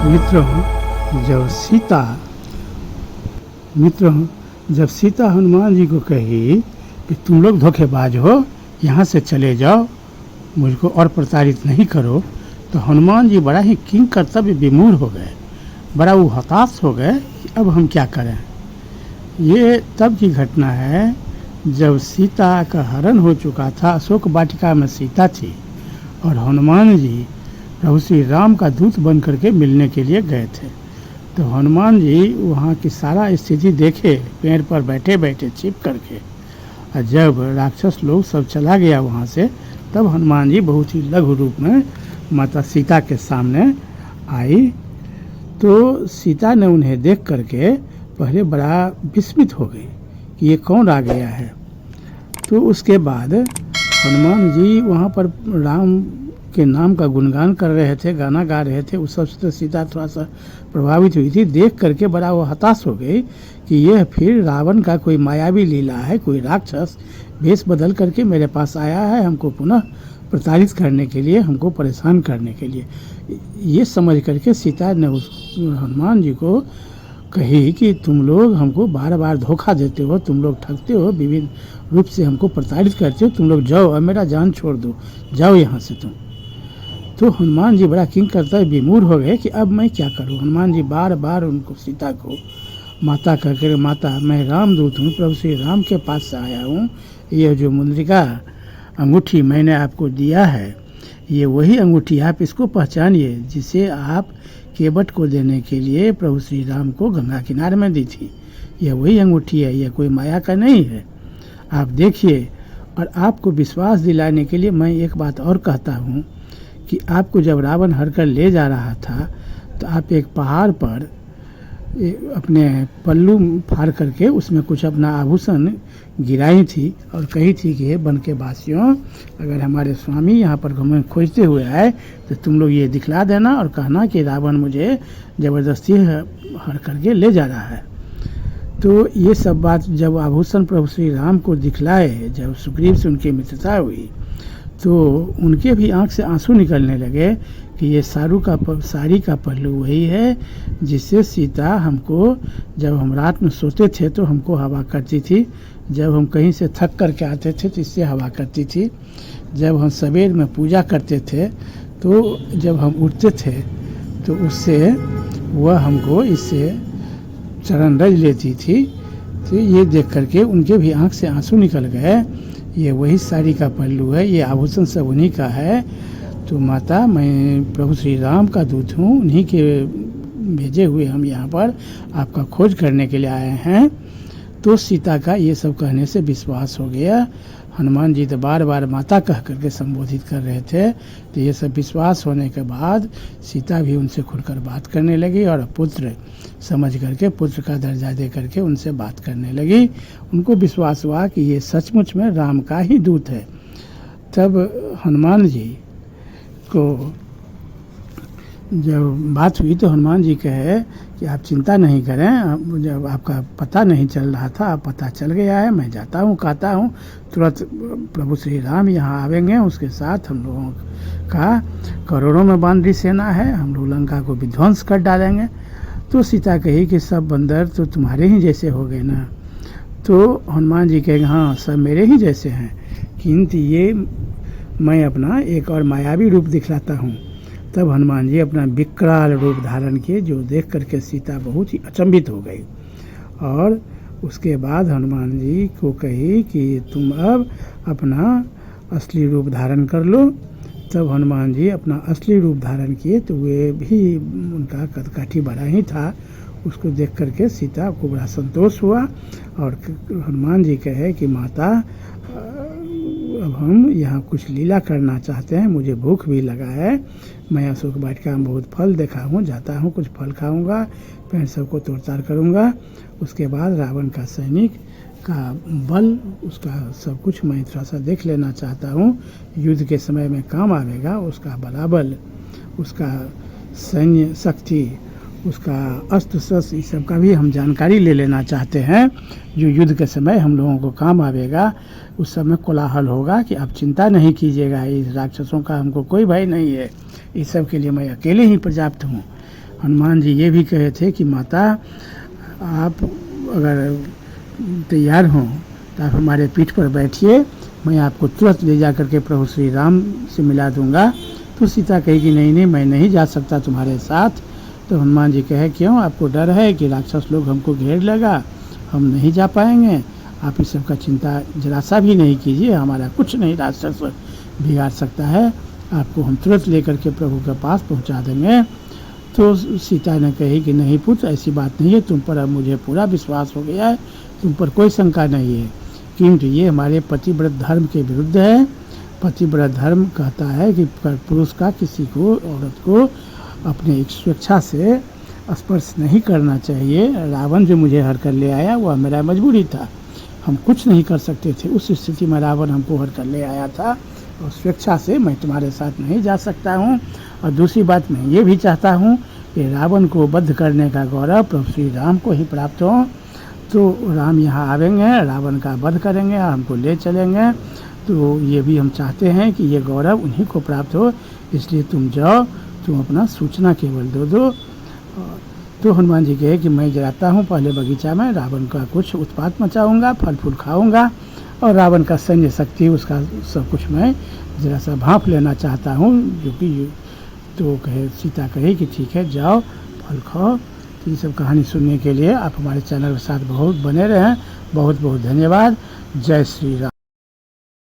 मित्रों, जब सीता मित्रों जब सीता हनुमान जी को कही कि तुम लोग धोखेबाज हो, यहाँ से चले जाओ, मुझको और प्रताड़ित नहीं करो, तो हनुमान जी बड़ा ही किंग कर्तव्य विमूढ़ हो गए, बड़ा वो हताश हो गए कि अब हम क्या करें। ये तब की घटना है जब सीता का हरण हो चुका था। अशोक वाटिका में सीता थी और हनुमान जी प्रभु श्री राम का दूत बन करके मिलने के लिए गए थे। तो हनुमान जी वहाँ की सारा स्थिति देखे, पेड़ पर बैठे बैठे छिप करके, और जब राक्षस लोग सब चला गया वहाँ से, तब हनुमान जी बहुत ही लघु रूप में माता सीता के सामने आई। तो सीता ने उन्हें देख करके पहले बड़ा विस्मित हो गई कि ये कौन आ गया है। तो उसके बाद हनुमान जी वहाँ पर राम के नाम का गुणगान कर रहे थे, गाना गा रहे थे। उस सबसे तो सीता थोड़ा सा प्रभावित हुई थी, देख करके बड़ा वो हताश हो गई कि यह फिर रावण का कोई मायावी लीला है, कोई राक्षस वेश बदल करके मेरे पास आया है हमको पुनः प्रताड़ित करने के लिए, हमको परेशान करने के लिए। ये समझ करके सीता ने उस हनुमान जी को कही कि तुम लोग हमको बार बार धोखा देते हो, तुम लोग ठगते हो, विभिन्न रूप से हमको प्रताड़ित करते हो, तुम लोग जाओ, अब मेरा जान छोड़ दो, जाओ यहाँ से तुम। तो हनुमान जी बड़ा किंग कर्तव्य विमूढ़ हो गए कि अब मैं क्या करूं। हनुमान जी बार बार उनको सीता को माता कहकर, माता मैं रामदूत हूँ, प्रभु श्री राम के पास से आया हूँ, यह जो मुद्रिका अंगूठी मैंने आपको दिया है, ये वही अंगूठी, आप इसको पहचानिए जिसे आप केवट को देने के लिए प्रभु श्री राम को गंगा किनारे में दी थी। यह वही अंगूठी है, यह कोई माया का नहीं है, आप देखिए। और आपको विश्वास दिलाने के लिए मैं एक बात और कहता हूँ कि आपको जब रावण हर कर ले जा रहा था, तो आप एक पहाड़ पर अपने पल्लू फाड़ करके उसमें कुछ अपना आभूषण गिराई थी और कही थी कि हे वन के वासियों, अगर हमारे स्वामी यहाँ पर घूमे खोजते हुए आए तो तुम लोग ये दिखला देना और कहना कि रावण मुझे ज़बरदस्ती हर करके ले जा रहा है। तो ये सब बात जब आभूषण प्रभु श्री राम को दिखलाए, जब सुग्रीव से उनकी मित्रता हुई, तो उनके भी आंख से आंसू निकलने लगे कि ये साड़ी का पहलू वही है जिससे सीता हमको, जब हम रात में सोते थे तो हमको हवा करती थी, जब हम कहीं से थक करके आते थे तो इससे हवा करती थी, जब हम सवेर में पूजा करते थे तो जब हम उठते थे तो उससे वह हमको इससे चरण रज लेती थी। तो ये देख करके उनके भी आंख से आंसू निकल गए। ये वही साड़ी का पहलू है, ये आभूषण सब उन्हीं का है। तो माता मैं प्रभु श्री राम का दूत हूँ, उन्हीं के भेजे हुए हम यहाँ पर आपका खोज करने के लिए आए हैं। तो सीता का ये सब कहने से विश्वास हो गया। हनुमान जी तो बार बार माता कह करके संबोधित कर रहे थे। तो ये सब विश्वास होने के बाद सीता भी उनसे खुलकर बात करने लगी और पुत्र समझ करके, पुत्र का दर्जा दे करके उनसे बात करने लगी। उनको विश्वास हुआ कि ये सचमुच में राम का ही दूत है। तब हनुमान जी को जब बात हुई तो हनुमान जी कहे कि आप चिंता नहीं करें, जब आपका पता नहीं चल रहा था, अब पता चल गया है, मैं जाता हूँ, कहता हूँ तुरंत प्रभु श्री राम यहाँ आवेंगे, उसके साथ हम लोगों का करोड़ों में बानरी सेना है, हम लोग लंका को विध्वंस कर डालेंगे। तो सीता कही कि सब बंदर तो तुम्हारे ही जैसे हो गए ना। तो हनुमान जी कहे हाँ सब मेरे ही जैसे हैं, किंतु ये मैं अपना एक और मायावी रूप दिखलाता हूँ। तब हनुमान जी अपना विकराल रूप धारण किए, जो देख करके सीता बहुत ही अचंभित हो गई। और उसके बाद हनुमान जी को कही कि तुम अब अपना असली रूप धारण कर लो। तब हनुमान जी अपना असली रूप धारण किए, तो वे भी, उनका कदकाठी बड़ा ही था। उसको देख करके सीता को बड़ा संतोष हुआ और हनुमान जी कहे कि माता अब हम यहाँ कुछ लीला करना चाहते हैं, मुझे भूख भी लगा है, मैं अशोक वाटिका में बहुत फल देखा हूँ, जाता हूँ कुछ फल खाऊंगा, पेड़ सबको तोड़ताड़ करूँगा, उसके बाद रावण का सैनिक का बल, उसका सब कुछ मैं थोड़ा सा देख लेना चाहता हूँ, युद्ध के समय में काम आवेगा, उसका बलाबल, उसका सैन्य शक्ति, उसका अस्त्र शस्त्र, इस सब का भी हम जानकारी ले लेना चाहते हैं, जो युद्ध के समय हम लोगों को काम आवेगा। उस समय कोलाहल होगा कि आप चिंता नहीं कीजिएगा, इस राक्षसों का हमको कोई भय नहीं है, इस सब के लिए मैं अकेले ही पर्याप्त हूँ। हनुमान जी ये भी कहे थे कि माता आप अगर तैयार हों तो आप हमारे पीठ पर बैठिए, मैं आपको तुरंत ले जा करके प्रभु श्री राम से मिला दूंगा। तो सीता कही कि नहीं नहीं, मैं नहीं जा सकता तुम्हारे साथ। तो हनुमान जी कहे क्यों, आपको डर है कि राक्षस लोग हमको घेर लेगा, हम नहीं जा पाएंगे। आप इस सब का चिंता जरा सा भी नहीं कीजिए, हमारा कुछ नहीं राक्षस बिगाड़ सकता है, आपको हम तुरंत लेकर के प्रभु के पास पहुंचा देंगे। तो सीता ने कही कि नहीं पुत्र, ऐसी बात नहीं है, तुम पर अब मुझे पूरा विश्वास हो गया है, तुम पर कोई शंका नहीं है, किंतु ये हमारे पतिव्रत धर्म के विरुद्ध है। पतिव्रत धर्म कहता है कि पुरुष का किसी को, औरत को अपने एक स्वेच्छा से स्पर्श नहीं करना चाहिए। रावण जो मुझे हर कर ले आया वह मेरा मजबूरी था, हम कुछ नहीं कर सकते थे, उस स्थिति में रावण हमको हर कर ले आया था और स्वेच्छा से मैं तुम्हारे साथ नहीं जा सकता हूँ। और दूसरी बात मैं ये भी चाहता हूँ कि रावण को वध करने का गौरव प्रभु श्री राम को ही प्राप्त हो। तो राम यहाँ आवेंगे, रावण का वध करेंगे, हमको ले चलेंगे, तो ये भी हम चाहते हैं कि ये गौरव उन्हीं को प्राप्त हो, इसलिए तुम जाओ, तुम अपना सूचना केवल दो। तो हनुमान जी कहे कि मैं जाता हूँ पहले बगीचा में, रावण का कुछ उत्पात मचाऊंगा, फल फूल खाऊंगा और रावण का सैन्य शक्ति, उसका सब कुछ मैं ज़रा सा भांप लेना चाहता हूँ, जो कि तो कहे सीता कहे कि ठीक है जाओ, फल खाओ। तो ये सब कहानी सुनने के लिए आप हमारे चैनल के साथ बहुत बने रहें। बहुत बहुत धन्यवाद। जय श्री राम।